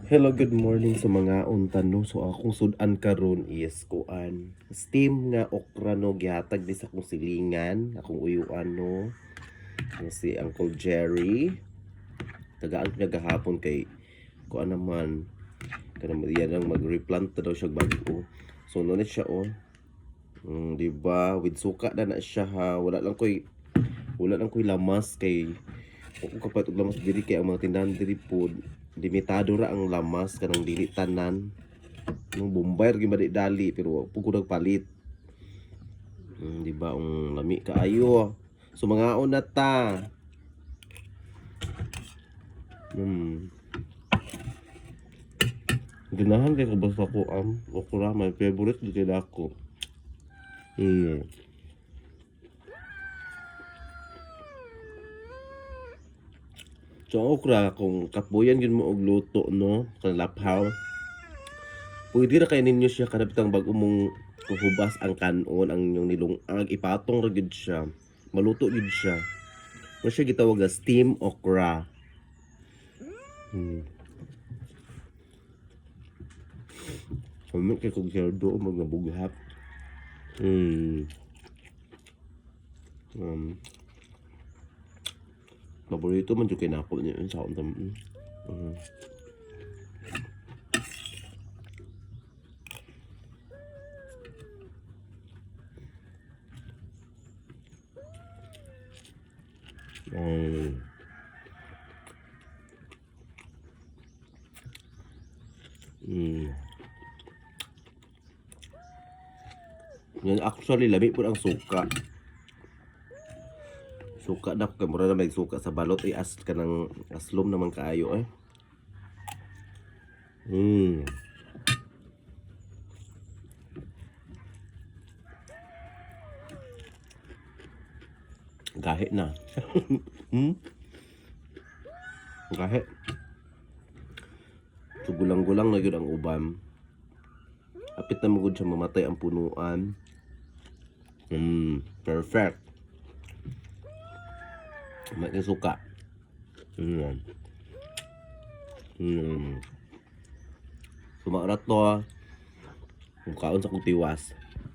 Hello, good morning sa mga untano. So akong sudan karon is kuan. Steam nga okra no gihatag di sa akong silingan, akong uyuan no. Nga si Uncle Jerry. Tagaan ko niya gahapon kay kuan naman kanang iya nang mag-replant na daw siya bago. So no siya oh. Di ba with suka na siya ha. Wala lang koy lamas kay kung kapat og lamas diri kay ang mga tindahan diri pod limitado ra ang lamas kanang dili tanan nung Bombay gyud badi dali pero pug ko nagpalit. Di ba ang lami kaayo. So mga una ta. Ganahan kay ko basta ko okra my favorite di kay dako. So ang okra kung katbuyan yun mo og luto no, kang laphaw. Pwede ra kay ninyo siya kanabitang bag mong kuhubas ang kanon ang inyong nilungag ipatong ra gyud siya. Maluto gyud siya. Mo siya gitawag nga steam okra. Kami kay kog serdo mga bughap. Paborito man jud kay nako niya sa untam. Yan actually lami po ang suka. Suka na kay mura na may suka sa balot ay as kanang aslom naman kaayo eh. Gahe na. Gahe. So gulang-gulang na yun ang uban. Apit na magod siya mamatay ang punuan. Perfect. May suka. Sumarat to. Kaon sa kong tiwas.